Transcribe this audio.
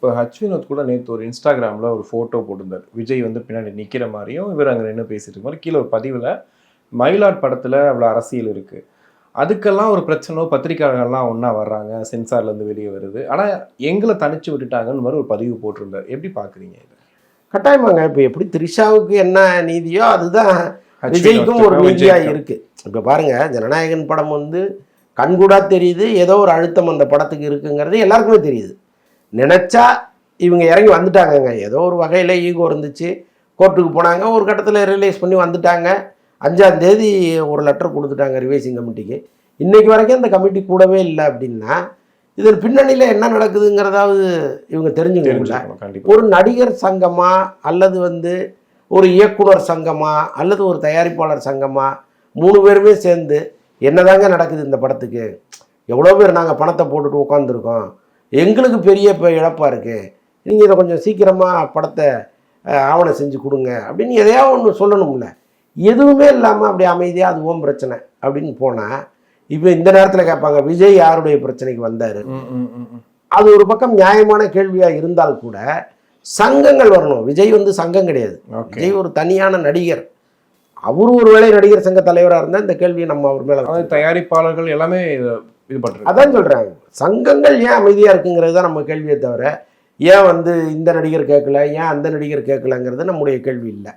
இப்போ வினோத் கூட நேற்று ஒரு இன்ஸ்டாகிராமில் ஒரு ஃபோட்டோ போட்டிருந்தார். விஜய் வந்து பின்னாடி நிற்கிற மாதிரியும் இவர் அங்கே நின்று பேசிட்டு இருக்க மாதிரி கீழே ஒரு பதிவில் மயிலாட் படத்தில் அவ்வளோ அரசியல் இருக்குது, அதுக்கெல்லாம் ஒரு பிரச்சனை, பத்திரிக்கையாளர்கள்லாம் ஒன்றா வர்றாங்க, சென்சார்லேருந்து வெளியே வருது, ஆனால் எங்களை தனிச்சு விட்டுட்டாங்கன்னு மாதிரி ஒரு பதிவு போட்டிருந்தார். எப்படி பார்க்குறீங்க இதை? கட்டாயமாங்க. இப்போ எப்படி த்ரிஷாவுக்கு என்ன நீதியோ அதுதான் விஜய்க்கும் ஒரு நீதியாக இருக்குது. இப்போ பாருங்கள், ஜனநாயகன் படம் வந்து கண்கூடா தெரியுது, ஏதோ ஒரு அழுத்தம் அந்த படத்துக்கு இருக்குங்கிறது எல்லாருக்குமே தெரியுது. நினச்சா இவங்க இறங்கி வந்துட்டாங்கங்க. ஏதோ ஒரு வகையில் ஈகோ இருந்துச்சு, கோர்ட்டுக்கு போனாங்க, ஒரு கட்டத்தில் ரியலைஸ் பண்ணி வந்துட்டாங்க. 5ஆம் தேதி ஒரு லெட்டர் கொடுத்துட்டாங்க ரிவைசிங் கமிட்டிக்கு. இன்றைக்கு வரைக்கும் அந்த கமிட்டி கூடவே இல்லை அப்படின்னா இதில் பின்னணியில் என்ன நடக்குதுங்கிறதாவது இவங்க தெரிஞ்சுக்கணும். ஒரு நடிகர் சங்கமா அல்லது வந்து ஒரு இயக்குனர் சங்கமா அல்லது ஒரு தயாரிப்பாளர் சங்கமா 3 பேருமே சேர்ந்து என்னதாங்க நடக்குது இந்த படத்துக்கு, எவ்வளோ பேர் நாங்கள் பணத்தை போட்டுட்டு உட்காந்துருக்கோம், எங்களுக்கு பெரிய இழப்பாக இருக்குது, நீங்கள் இதை கொஞ்சம் சீக்கிரமாக படத்தை ஆவணம் செஞ்சு கொடுங்க அப்படின்னு எதையாவது ஒன்று சொல்லணும்ல. எதுவுமே இல்லாமல் அப்படி அமைதியாக அது ஓம் பிரச்சனை அப்படின்னு போனால் இப்போ இந்த நேரத்தில் கேட்பாங்க விஜய் யாருடைய பிரச்சனைக்கு வந்தார். அது ஒரு பக்கம் நியாயமான கேள்வியாக இருந்தால் கூட சங்கங்கள் வரணும். விஜய் வந்து சங்கம் கிடையாது, விஜய் ஒரு தனியான நடிகர். அவரு ஒருவேளை நடிகர் சங்க தலைவராக இருந்தால் இந்த கேள்வியை நம்ம அவர் மேலே, தயாரிப்பாளர்கள் எல்லாமே இது பண்ணுறாங்க. அதான் சொல்கிறாங்க, சங்கங்கள் ஏன் அமைதியாக இருக்குங்கிறது தான் நம்ம கேள்வியை தவிர ஏன் வந்து இந்த நடிகர் கேட்கல, ஏன் அந்த நடிகர் கேட்கலங்கிறது நம்முடைய கேள்வி இல்லை.